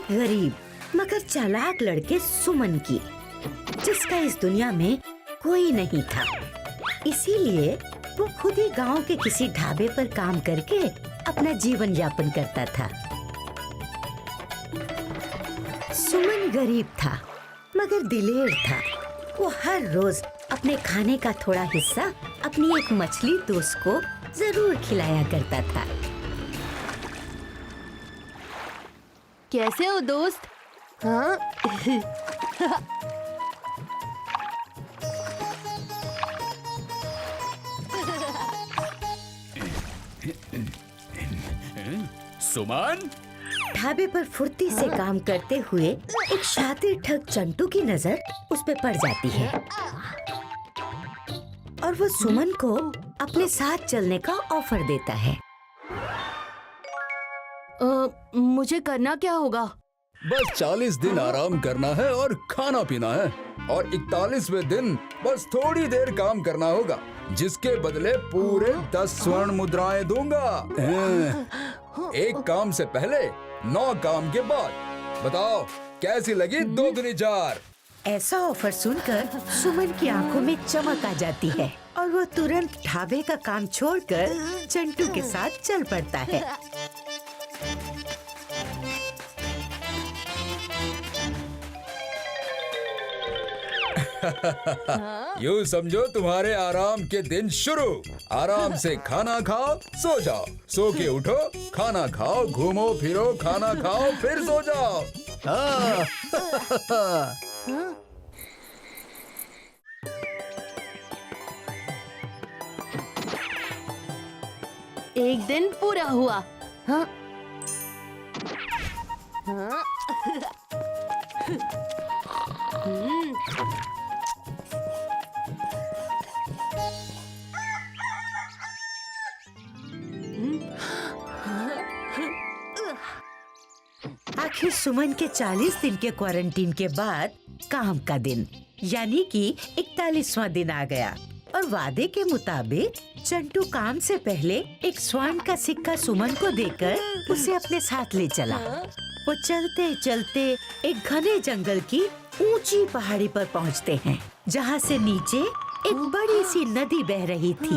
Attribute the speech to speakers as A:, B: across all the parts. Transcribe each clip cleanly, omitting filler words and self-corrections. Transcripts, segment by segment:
A: एक गरीब मगर चालाक लड़के सुमन की, जिसका इस दुनिया में कोई नहीं था। इसीलिए वो खुद ही गांव के किसी ढाबे पर काम करके अपना जीवन यापन करता था। सुमन गरीब था मगर दिलेर था। वो हर रोज अपने खाने का थोड़ा हिस्सा अपनी एक मछली दोस्त को जरूर खिलाया करता था।
B: कैसे हो दोस्त? हाँ?
C: सुमन?
A: ढाबे पर फुर्ती से काम करते हुए एक शातिर ठग चंटू की नजर उस पे पड़ जाती है और वो सुमन को अपने साथ चलने का ऑफर देता है।
B: मुझे करना क्या होगा?
C: बस 40 दिन आराम करना है और खाना पीना है, और 41वें दिन बस थोड़ी देर काम करना होगा, जिसके बदले पूरे 10 स्वर्ण मुद्राएं दूंगा। एक काम से पहले 9 काम के बाद। बताओ कैसी लगी 2 दूनी 4?
A: ऐसा ऑफर सुनकर सुमन की आंखों में चमक आ जाती है और वो तुरंत ढाबे का काम छोड़कर चंटू के साथ चल पड़ता है।
C: यूँ समझो तुम्हारे आराम के दिन शुरू। आराम से खाना खाओ, सो जाओ, सो के उठो, खाना खाओ, घूमो फिरो, खाना खाओ, फिर सो जाओ। हाँ।
B: एक दिन पूरा हुआ। हाँ? हाँ?
A: आखिर सुमन के 40 दिन के क्वारंटीन के बाद काम का दिन यानी कि 41वां दिन आ गया और वादे के मुताबिक चंटू काम से पहले एक स्वर्ण का सिक्का सुमन को देकर उसे अपने साथ ले चला। वो चलते चलते एक घने जंगल की ऊंची पहाड़ी पर पहुंचते हैं, जहां से नीचे एक बड़ी सी नदी बह रही थी।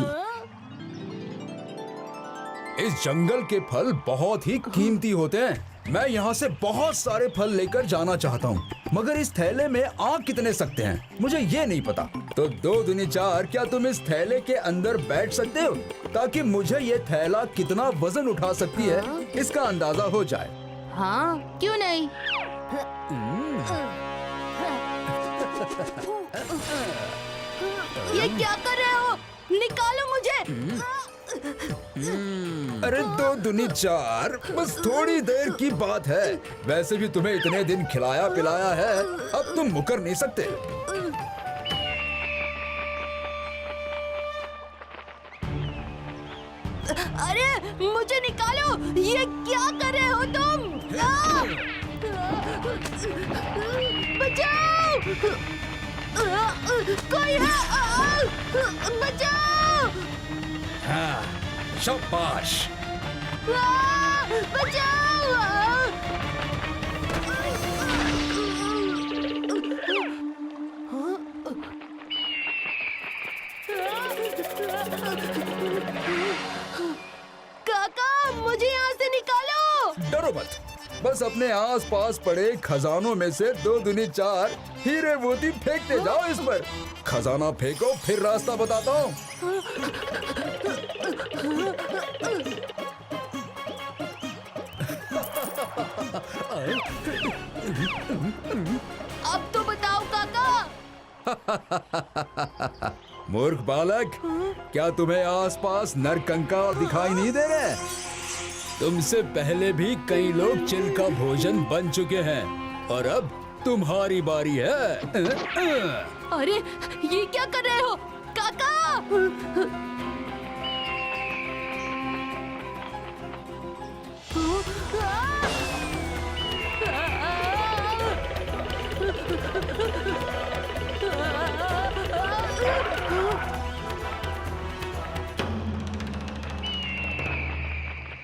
C: इस जंगल के फल बहुत ही कीमती होते हैं। मैं यहाँ से बहुत सारे फल लेकर जाना चाहता हूँ, मगर इस थैले में आ कितने सकते हैं मुझे ये नहीं पता। तो 2 दूनी 4, क्या तुम इस थैले के अंदर बैठ सकते हो, ताकि मुझे ये थैला कितना वजन उठा सकती है इसका अंदाजा हो जाए।
B: हाँ, क्यों नहीं? ये क्या कर रहे हो? निकालो मुझे!
C: अरे 2 दूनी 4, बस थोड़ी देर की बात है। वैसे भी तुम्हें इतने दिन खिलाया पिलाया है, अब तुम मुकर नहीं सकते।
B: अरे मुझे निकालो! ये क्या कर रहे हो तुम? बचाओ! कोई है! बचाओ!
C: हाँ, शाबाश!
B: बचाओ! काका, मुझे यहाँ से निकालो!
C: डरो मत, बस अपने आस-पास पड़े खजानों में से 2 दूनी 4 हीरे मोती फेंकते जाओ इस पर। खजाना फेंको, फिर रास्ता बताता हूँ।
B: अब तो बताओ काका।
C: मूर्ख बालक, क्या तुम्हें आसपास नरकंकाल दिखाई नहीं दे रहे? तुमसे पहले भी कई लोग चिल का भोजन बन चुके हैं और अब तुम्हारी बारी है।
B: अरे ये क्या कर रहे हो काका?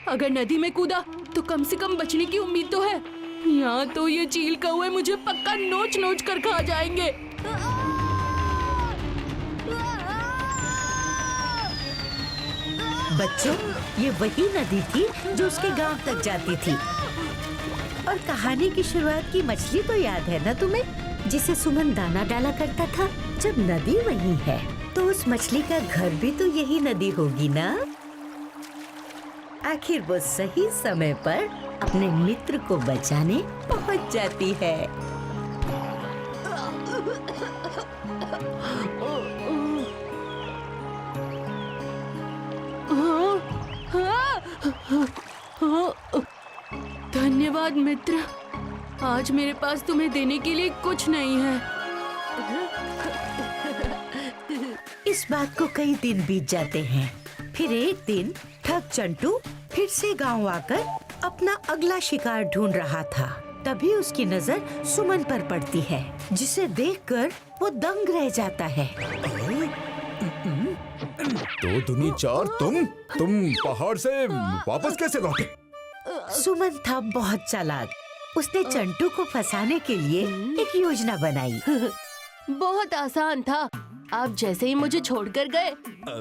B: अगर नदी में कूदा तो कम से कम बचने की उम्मीद तो है। यहाँ तो ये चील कौवे मुझे पक्का नोच नोच कर खा जाएंगे।
A: बच्चों, ये वही नदी थी जो उसके गांव तक जाती थी। और कहानी की शुरुआत की मछली तो याद है ना तुम्हें, जिसे सुमन दाना डाला करता था। जब नदी वही है तो उस मछली का घर भी तो यही नदी होगी ना। आखिर वो सही समय पर अपने मित्र को बचाने पहुंच जाती है।
B: धन्यवाद मित्र, आज मेरे पास तुम्हें देने के लिए कुछ नहीं है।
A: इस बात को कई दिन बीत जाते हैं। फिर एक दिन ठग चंटू फिर से गांव आकर अपना अगला शिकार ढूंढ रहा था। तभी उसकी नजर सुमन पर पड़ती है, जिसे देखकर वो दंग रह जाता है।
C: दो दुनी चार, तुम पहाड़ से वापस कैसे लौटे?
A: सुमन था बहुत चालाक। उसने चंटू को फंसाने के लिए एक योजना बनाई।
B: बहुत आसान था। आप जैसे ही मुझे छोड़कर गए,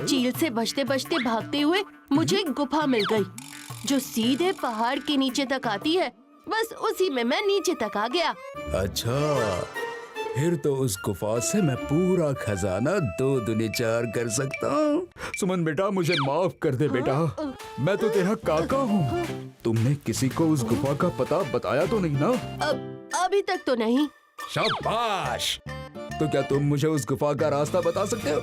B: चील से बचते बचते भागते हुए मुझे एक गुफा मिल गई, जो सीधे पहाड़ के नीचे तक आती है। बस उसी में मैं नीचे तक आ गया।
C: अच्छा, फिर तो उस गुफा से मैं पूरा खजाना दो दुनी चार कर सकता हूँ। सुमन बेटा, मुझे माफ कर दे बेटा, मैं तो तेरा काका हूँ। तुमने किसी को उस गुफा का पता बताया तो नहीं ना?
B: अभी तक तो नहीं।
C: शाबाश! तो क्या तुम मुझे उस गुफा का रास्ता बता सकते हो?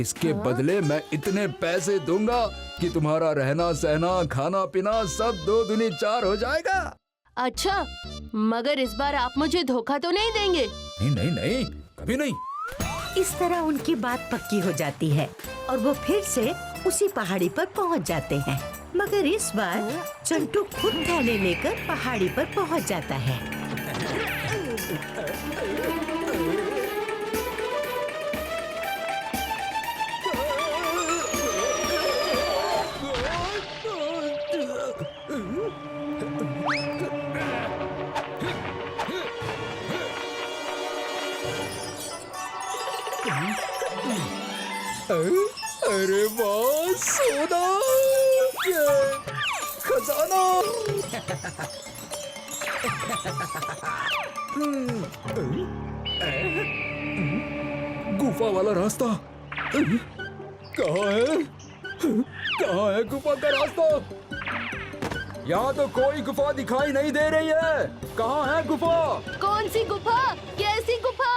C: इसके बदले मैं इतने पैसे दूंगा कि तुम्हारा रहना सहना खाना पीना सब दो दुनी चार हो जाएगा।
B: अच्छा, मगर इस बार आप मुझे धोखा तो नहीं देंगे?
C: नहीं नहीं नहीं, कभी नहीं।
A: इस तरह उनकी बात पक्की हो जाती है और वो फिर से उसी पहाड़ी पर पहुंच जाते हैं। मगर इस बार चंटू खुद थैले लेकर पहाड़ी पर पहुंच जाता है।
C: अरे वाह, सोना, खजाना। गुफा वाला रास्ता कहाँ है? कहाँ है गुफा का रास्ता? यहाँ तो कोई गुफा दिखाई नहीं दे रही है। कहाँ है गुफा?
B: कौन सी गुफा? कैसी गुफा?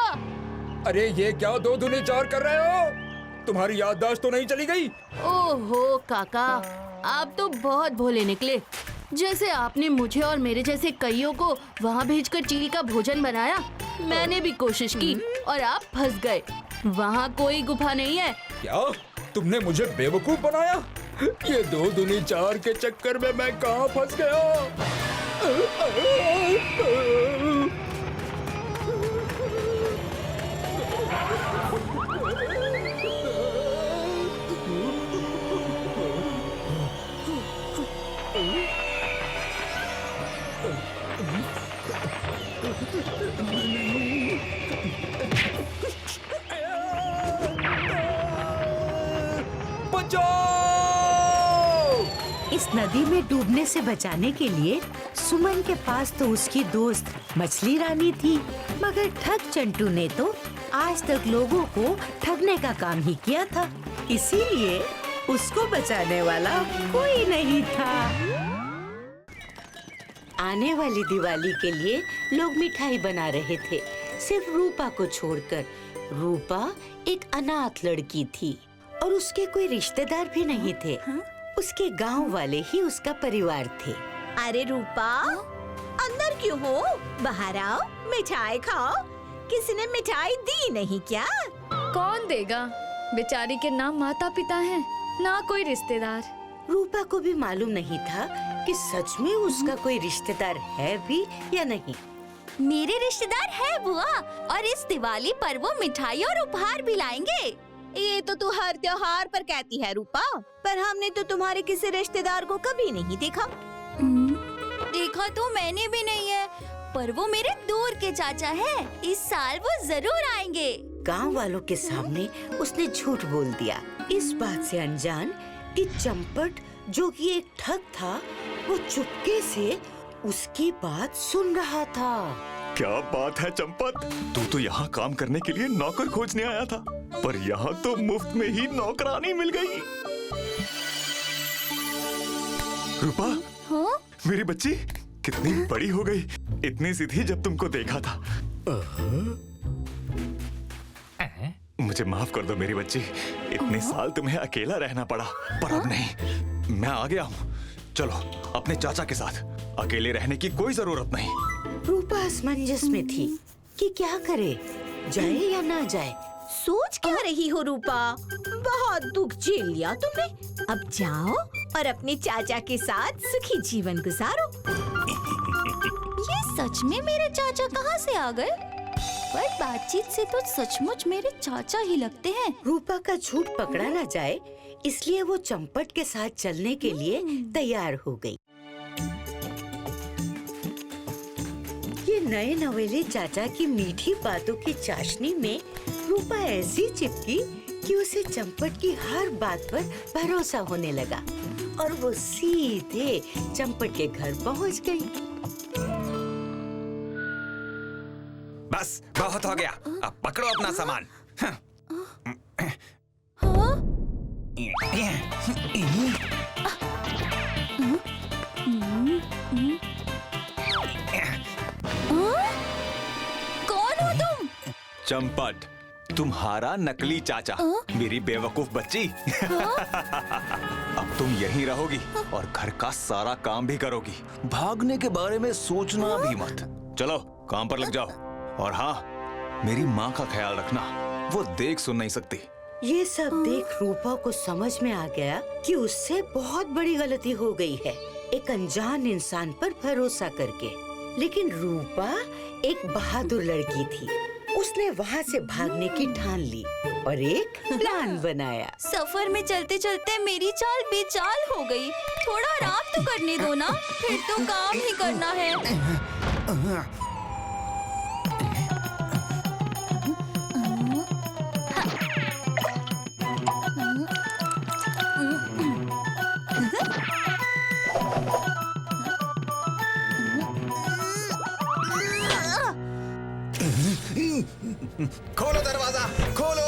C: अरे ये क्या दो दुनी चार कर रहे हो? तुम्हारी याददाश्त तो नहीं चली गई?
B: ओहो काका, आप तो बहुत भोले निकले। जैसे आपने मुझे और मेरे जैसे कईयों को वहाँ भेजकर चील का भोजन बनाया, मैंने भी कोशिश की और आप फंस गए। वहाँ कोई गुफा नहीं है।
C: क्या तुमने मुझे बेवकूफ बनाया? ये दो दुनी चार के चक्कर में मैं कहाँ फंस गया?
A: इस नदी में डूबने से बचाने के लिए सुमन के पास तो उसकी दोस्त मछली रानी थी, मगर ठग चंटू ने तो आज तक लोगों को ठगने का काम ही किया था, इसीलिए उसको बचाने वाला कोई नहीं था। आने वाली दिवाली के लिए लोग मिठाई बना रहे थे, सिर्फ रूपा को छोड़कर। रूपा एक अनाथ लड़की थी और उसके कोई रिश्तेदार भी नहीं थे। उसके गांव वाले ही उसका परिवार थे।
D: अरे रूपा, अंदर क्यों हो? बाहर आओ, मिठाई खाओ। किसी ने मिठाई दी नहीं क्या?
E: कौन देगा? बेचारी के ना माता पिता हैं, ना कोई रिश्तेदार।
A: रूपा को भी मालूम नहीं था कि सच में उसका कोई रिश्तेदार है भी या नहीं।
D: मेरे रिश्तेदार है बुआ, और इस दिवाली पर वो मिठाई और उपहार भी लाएंगे। ये तो तू हर त्योहार पर कहती है रूपा, पर हमने तो तुम्हारे किसी रिश्तेदार को कभी नहीं देखा। देखा तो मैंने भी नहीं है, पर वो मेरे दूर के चाचा हैं। इस साल वो जरूर आएंगे।
A: गांव वालों के सामने उसने झूठ बोल दिया, इस बात से अनजान कि चंपट जो कि एक ठग था, वो चुपके से उसकी बात सुन रहा था।
F: क्या बात है चंपत, तू तो यहाँ काम करने के लिए नौकर खोजने आया था, पर यहाँ तो मुफ्त में ही नौकरानी मिल गई। रूपा,
D: हाँ?
F: मेरी बच्ची कितनी बड़ी हो गई, इतनी सी थी जब तुमको देखा था। मुझे माफ कर दो मेरी बच्ची, इतने साल तुम्हें अकेला रहना पड़ा, पर अब नहीं, मैं आ गया हूँ। चलो अपने चाचा के साथ, अकेले रहने की कोई जरूरत नहीं।
A: रूपा असमंजस में थी कि क्या करे, जाए या ना जाए।
D: सोच क्या रही हो रूपा? बहुत दुख झेल लिया तुमने, अब जाओ और अपने चाचा के साथ सुखी जीवन गुजारो। ये सच में मेरे चाचा कहाँ से आ गए? पर बातचीत से तो सचमुच मेरे चाचा ही लगते हैं।
A: रूपा का झूठ पकड़ा ना जाए, इसलिए वो चंपट के साथ चलने के लिए तैयार हो गई। ये नए नवेले चाचा की मीठी बातों की चाशनी में रूपा ऐसी चिपकी कि उसे चंपट की हर बात पर भरोसा होने लगा और वो सीधे चंपट के घर पहुंच गई।
G: बस बहुत हो गया, अब पकड़ो अपना सामान।
D: कौन हो तुम?
F: चंपट, तुम्हारा नकली चाचा, मेरी बेवकूफ बच्ची। अब तुम यहीं रहोगी और घर का सारा काम भी करोगी। भागने के बारे में सोचना भी मत। चलो काम पर लग जाओ, और हाँ, मेरी माँ का ख्याल रखना, वो देख सुन नहीं सकती।
A: ये सब देख रूपा को समझ में आ गया कि उससे बहुत बड़ी गलती हो गई है, एक अनजान इंसान पर भरोसा करके। लेकिन रूपा एक बहादुर लड़की थी, उसने वहाँ से भागने की ठान ली और एक प्लान बनाया।
D: सफर में चलते चलते मेरी चाल बेचाल हो गई। थोड़ा आराम तो करने दो ना, फिर तो काम ही करना है।
G: खोलो दरवाजा, खोलो।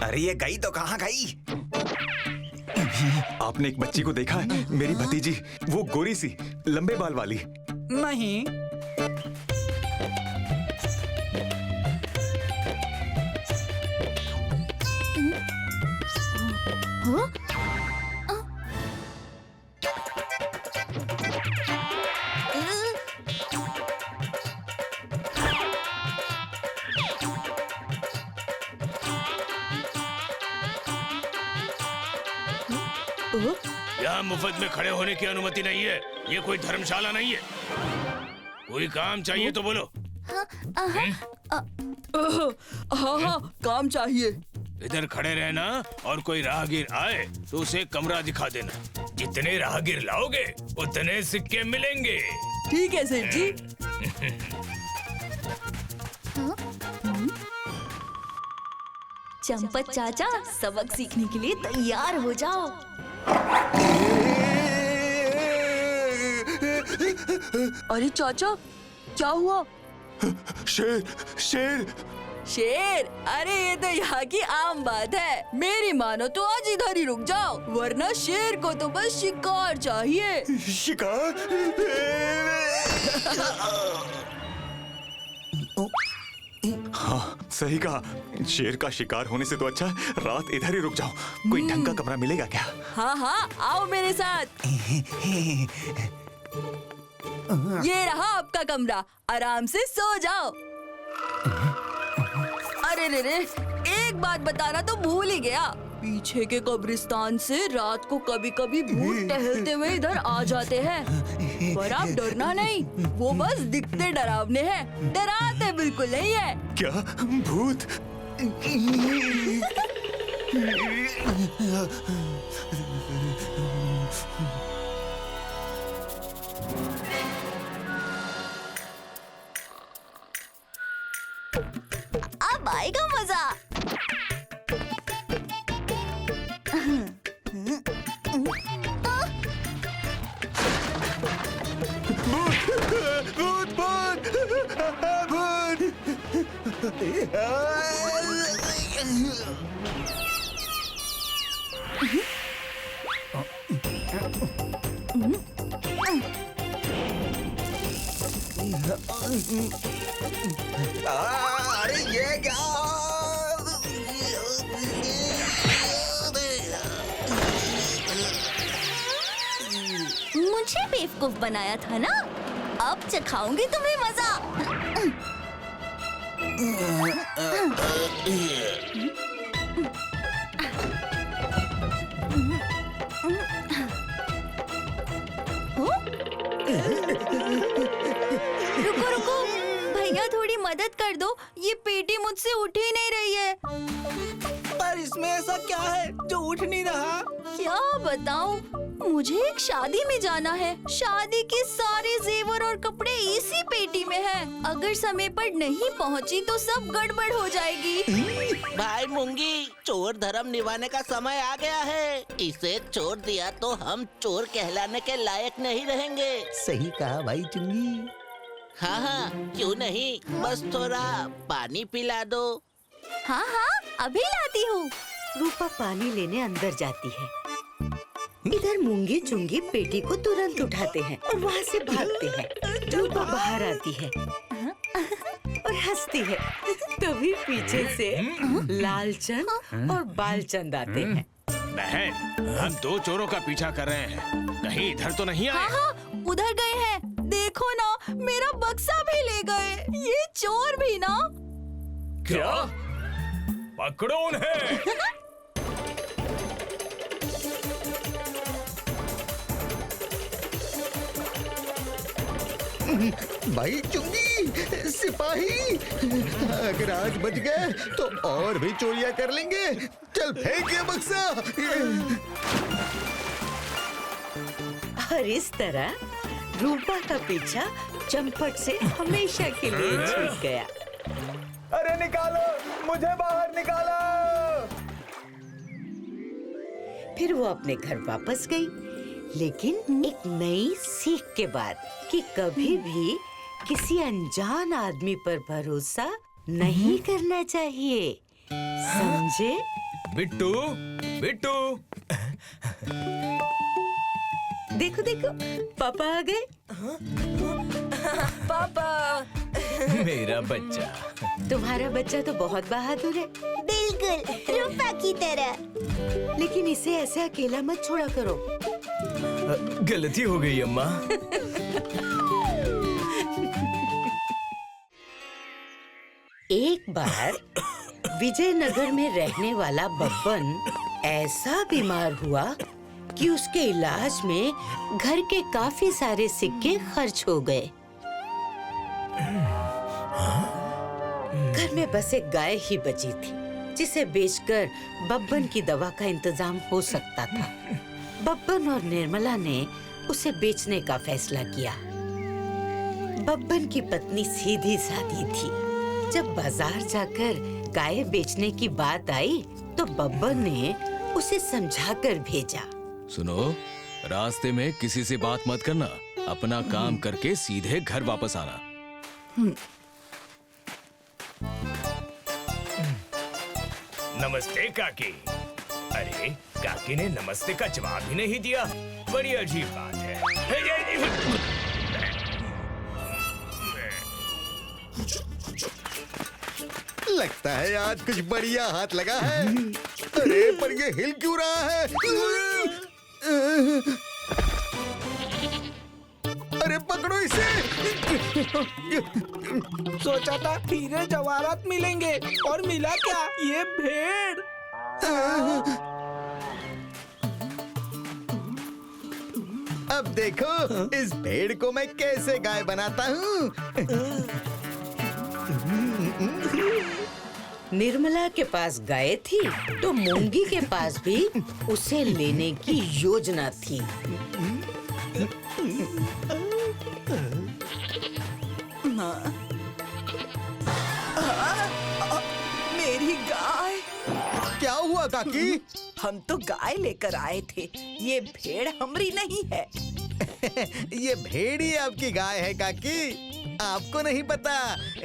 G: अरे ये गई तो कहाँ गई?
F: आपने एक बच्ची को देखा है, मेरी भतीजी, वो गोरी सी लंबे बाल वाली?
G: नहीं।
H: यहाँ मुफ्त में खड़े होने की अनुमति नहीं है, ये कोई धर्मशाला नहीं है। कोई काम चाहिए तो बोलो।
I: हाँ, काम चाहिए।
H: इधर खड़े रहना और कोई राहगीर आए तो उसे कमरा दिखा देना। जितने राहगीर लाओगे उतने सिक्के मिलेंगे।
I: ठीक है सेठ जी।
D: चंपत चाचा, सबक सीखने के लिए तैयार हो जाओ।
I: अरे चाचा, क्या हुआ?
F: शेर, शेर।
I: शेर? अरे ये तो यहाँ की आम बात है। मेरी मानो तो आज इधर ही रुक जाओ, वरना शेर को तो बस शिकार चाहिए।
F: शिकार? हाँ, सही कहा। शेर का शिकार होने से तो अच्छा रात इधर ही रुक जाओ। कोई ढंग का कमरा मिलेगा क्या?
I: हाँ हाँ, आओ मेरे साथ। ये रहा आपका कमरा, आराम से सो जाओ। अरे रे रे, एक बात बताना तो भूल ही गया। पीछे के कब्रिस्तान से रात को कभी कभी भूत टहलते हुए इधर आ जाते हैं। पर आप डरना नहीं, वो बस दिखते डरावने हैं, डराते बिल्कुल नहीं है।
F: क्या भूत?
D: अब आएगा मजा।
F: भूत भूत भूत! अरे ये क्या?
D: मुझे बेवकूफ बनाया था ना, अब चखाऊंगी तुम्हें मजा। रुको रुको, भैया थोड़ी मदद कर दो, ये पेटी मुझसे उठ ही नहीं रही है।
J: पर इसमें ऐसा क्या है जो उठ नहीं रहा?
D: क्या बताऊं, मुझे एक शादी में जाना है। शादी के सारे जेवर और कपड़े इसी पेटी में हैं। अगर समय पर नहीं पहुंची तो सब गड़बड़ हो जाएगी।
J: भाई मूंगी, चोर धर्म निभाने का समय आ गया है। इसे छोड़ दिया तो हम चोर कहलाने के लायक नहीं रहेंगे।
K: सही कहा भाई चुंगी।
J: हाँ हाँ, क्यों नहीं, बस थोड़ा पानी पिला दो।
D: हाँ हाँ, अभी लाती हूँ।
A: रूपा पानी लेने अंदर जाती है। इधर मूंगी चुंगी पेटी को तुरंत उठाते हैं और वहाँ से भागते हैं। रूपा बाहर आती है और हंसती है। तभी पीछे से लालचंद और बालचंद आते हैं।
H: बहन, हम दो चोरों का पीछा कर रहे हैं, कहीं इधर तो नहीं आए?
D: हाँ हाँ, उधर गए हैं। देखो ना, मेरा बक्सा भी ले गए। ये चोर भी ना।
H: क्या? पकड़ो उन्हें।
K: भाई चुंगी, सिपाही, अगर आज बच गए तो और भी चोरियां कर लेंगे। चल फेंक ये बक्सा।
A: और इस तरह रूपा का पीछा चंपट से हमेशा के लिए छूट गया।
C: अरे निकालो, मुझे बाहर निकालो।
A: फिर वो अपने घर वापस गई, लेकिन एक नई सीख के बाद कि कभी भी किसी अनजान आदमी पर भरोसा नहीं करना चाहिए। समझे?
H: बिट्टू, बिट्टू।
A: देखो देखो, पापा आ गए।
I: पापा।
H: मेरा बच्चा।
A: तुम्हारा बच्चा तो बहुत बहादुर है।
D: बिल्कुल रूपा की तरह।
A: लेकिन इसे ऐसे अकेला मत छोड़ा करो।
H: गलती हो गई अम्मा।
A: एक बार विजयनगर में रहने वाला बब्बन ऐसा बीमार हुआ कि उसके इलाज में घर के काफी सारे सिक्के खर्च हो गए। घर में बस एक गाय ही बची थी, जिसे बेचकर बब्बन की दवा का इंतजाम हो सकता था। बब्बन और निर्मला ने उसे बेचने का फैसला किया। बब्बन की पत्नी सीधी सादी थी। जब बाजार जाकर गाय बेचने की बात आई तो बब्बन ने उसे समझाकर भेजा।
H: सुनो, रास्ते में किसी से बात मत करना, अपना काम करके सीधे घर वापस आना। नमस्ते काकी। अरे, काकी ने नमस्ते का जवाब ही नहीं दिया, बड़ी अजीब बात है।
K: लगता है आज कुछ बढ़िया हाथ लगा है। अरे पर ये हिल क्यों रहा है? अरे पकड़ो इसे।
J: सोचा था हीरे जवाहरात मिलेंगे और मिला क्या? ये भेड़।
K: अब देखो इस भेड़ को मैं कैसे गाय बनाता हूँ।
A: निर्मला के पास गाय थी तो मूंगी के पास भी उसे लेने की योजना थी।
I: मेरी गाय।
K: क्या हुआ काकी?
I: हम तो गाय लेकर आए थे, ये भेड़ हमारी नहीं है।
K: ये भेड़ ही आपकी गाय है काकी। आपको नहीं पता,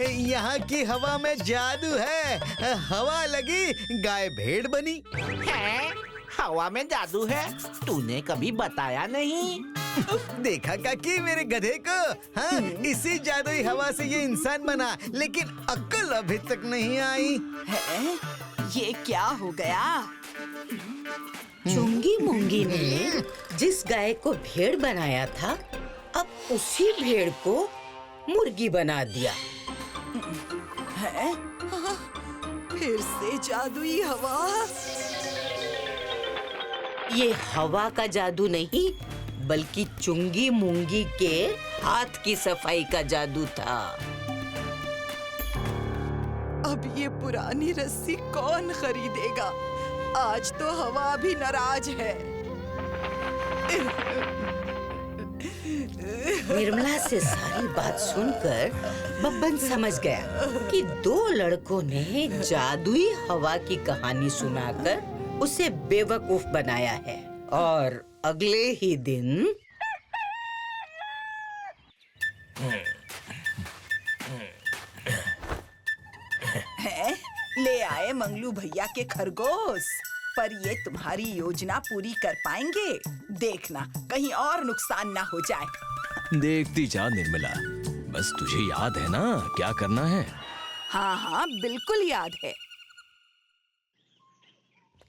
K: यहाँ की हवा में जादू है। हवा लगी गाय भेड़ बनी।
J: है? हवा में जादू है? तूने कभी बताया नहीं।
K: देखा काकी मेरे गधे को। हाँ, इसी जादुई हवा से ये इंसान बना, लेकिन अक्ल अभी तक नहीं आई
I: है? ये क्या हो गया?
A: चुंगी मुंगी ने जिस गाय को भेड़ बनाया था, अब उसी भेड़ को मुर्गी बना दिया।
I: है? फिर से जादुई हवा।
A: ये हवा का जादू नहीं, बल्कि चुंगी मुंगी के हाथ की सफाई का जादू था।
I: अब ये पुरानी रस्सी कौन खरीदेगा? आज तो हवा भी नाराज है।
A: निर्मला से सारी बात सुनकर बब्बन समझ गया कि दो लड़कों ने जादुई हवा की कहानी सुनाकर उसे बेवकूफ बनाया है। और अगले ही दिन
I: है? ले आए मंगलू भैया के खरगोश। पर ये तुम्हारी योजना पूरी कर पाएंगे? देखना कहीं और नुकसान ना हो जाए।
H: देखती जा निर्मला, बस तुझे याद है ना क्या करना है?
I: हाँ हाँ बिल्कुल याद है।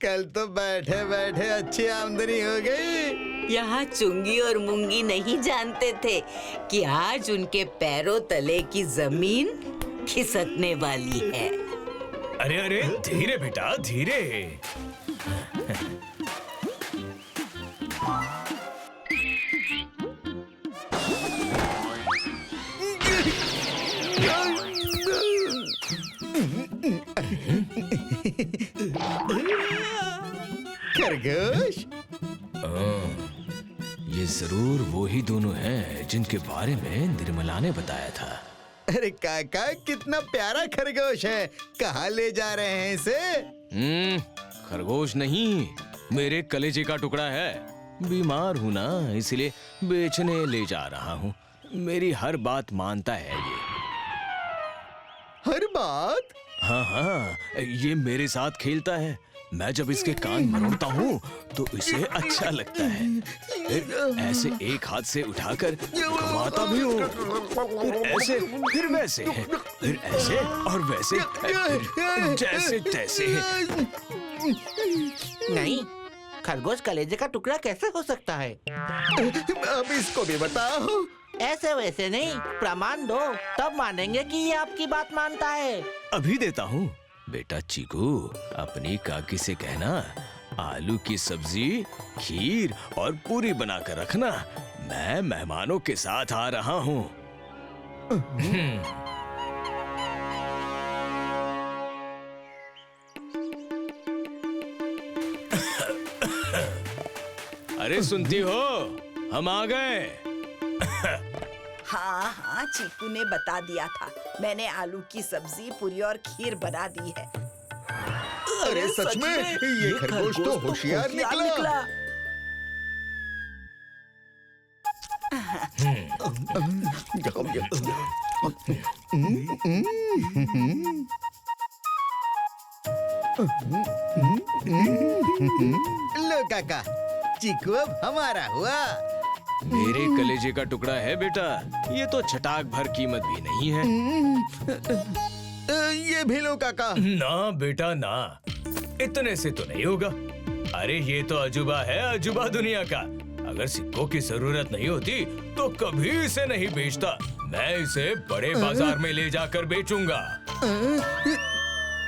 K: कल तो बैठे बैठे अच्छी आमदनी हो गई।
A: यहाँ चुंगी और मुंगी नहीं जानते थे कि आज उनके पैरों तले की जमीन खिसकने वाली है।
H: अरे अरे धीरे बेटा धीरे।
K: खरगोश,
H: ये जरूर वो ही दोनों हैं जिनके बारे में निर्मला ने बताया था।
K: अरे काका कितना प्यारा खरगोश है। कहाँ ले जा रहे हैं इसे?
H: खरगोश नहीं, मेरे कलेजे का टुकड़ा है। बीमार हूँ ना, इसलिए बेचने ले जा रहा हूँ। मेरी हर बात मानता है ये।
K: हर बात?
H: हाँ हाँ, ये मेरे साथ खेलता है। मैं जब इसके कान मरोड़ता हूँ तो इसे अच्छा लगता है। फिर ऐसे एक हाथ से उठाकर घुमाता भी हूँ, फिर ऐसे, फिर वैसे, फिर ऐसे और वैसे, फिर जैसे तैसे।
J: नहीं, खरगोश कलेजे का टुकड़ा कैसे हो सकता है?
K: अब इसको भी बताओ।
J: ऐसे वैसे नहीं, प्रमाण दो, तब मानेंगे कि ये आपकी बात मानता है।
H: अभी देता हूँ। बेटा चीकू, अपनी काकी से कहना आलू की सब्जी, खीर और पूरी बनाकर रखना। मैं मेहमानों के साथ आ रहा हूँ। अरे सुनती हो, हम आ गए।
I: हाँ हाँ चीकू ने बता दिया था। मैंने आलू की सब्जी, पूरी और खीर बना दी है।
K: अरे सच में ये खरगोश तो होशियार निकला। लो काका, चीकू अब हमारा हुआ।
H: मेरे कलेजे का टुकड़ा है बेटा, ये तो छटाक भर कीमत भी नहीं है।
K: ये भी लो काका।
H: ना बेटा ना, इतने से तो नहीं होगा। अरे ये तो अजूबा है, अजूबा दुनिया का। अगर सिक्कों की जरूरत नहीं होती तो कभी इसे नहीं बेचता। मैं इसे बड़े बाजार में ले जाकर बेचूंगा।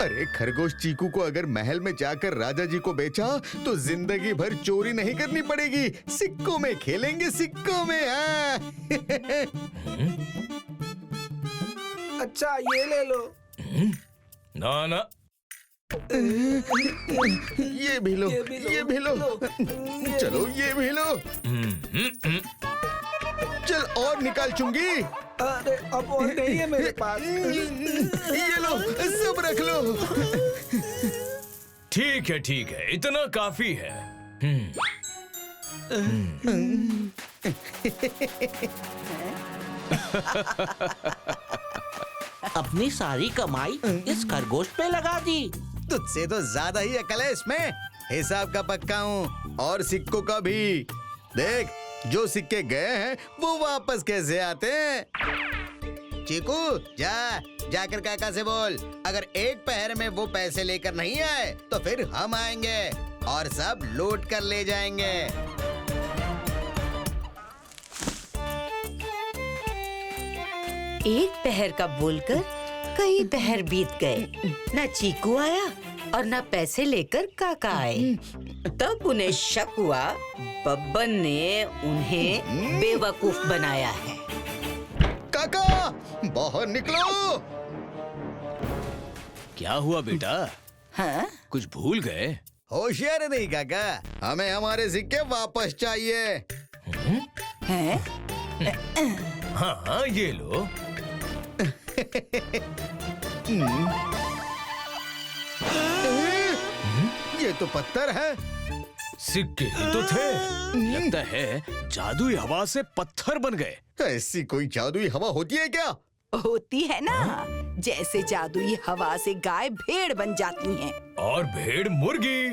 K: अरे खरगोश चीकू को अगर महल में जाकर राजा जी को बेचा तो जिंदगी भर चोरी नहीं करनी पड़ेगी। सिक्कों में खेलेंगे, सिक्कों में। हाँ।
G: अच्छा ये ले लो।
H: ना ना,
K: ये भी लो, ये भी लो। चलो ये भी लो। चल और निकाल चुंगी।
G: अरे अब और नहीं है मेरे पास।
K: ये लो, सब रख लो।
H: ठीक है, इतना काफी है।
J: अपनी सारी कमाई इस खरगोश पे लगा दी।
K: तुझसे तो ज्यादा ही अकल है इसमें। हिसाब का पक्का हूँ और सिक्कों का भी। देख, जो सिक्के गए हैं वो वापस कैसे आते हैं। चीकू, जाकर काका से बोल, अगर एक पहर में वो पैसे लेकर नहीं आए तो फिर हम आएंगे और सब लूट कर ले जाएंगे।
A: एक पहर का बोलकर कई पहर बीत गए। न चीकू आया और न पैसे लेकर काका आए। तब उन्हें शक हुआ बब्बन ने उन्हें बेवकूफ बनाया है।
K: काका, बाहर निकलो।
H: क्या हुआ बेटा?
A: हाँ?
H: कुछ भूल गए?
K: होशियार नहीं काका, हमें हमारे सिक्के वापस चाहिए।
A: हैं?
H: हाँ, ये लो।
K: ये तो पत्थर है।
H: सिक्के ही तो थे। लगता है जादुई हवा से पत्थर बन गए।
K: ऐसी कोई जादुई हवा होती है क्या?
I: होती है ना, जैसे जादुई हवा से गाय भेड़ बन जाती हैं।
H: और भेड़ मुर्गी।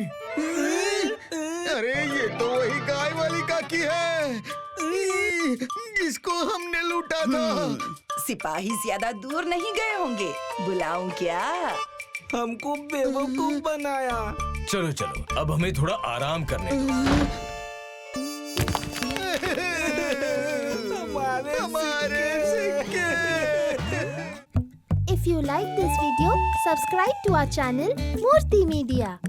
K: अरे ये तो वही गाय वाली काकी है जिसको हमने लूटा था।
I: सिपाही ज्यादा दूर नहीं गए होंगे, बुलाऊं क्या?
G: हमको बेवकूफ बनाया।
H: चलो, अब हमें थोड़ा आराम करने दो।
K: हमारे सिक्के।
L: If you like this video, subscribe to our channel Murthy Media.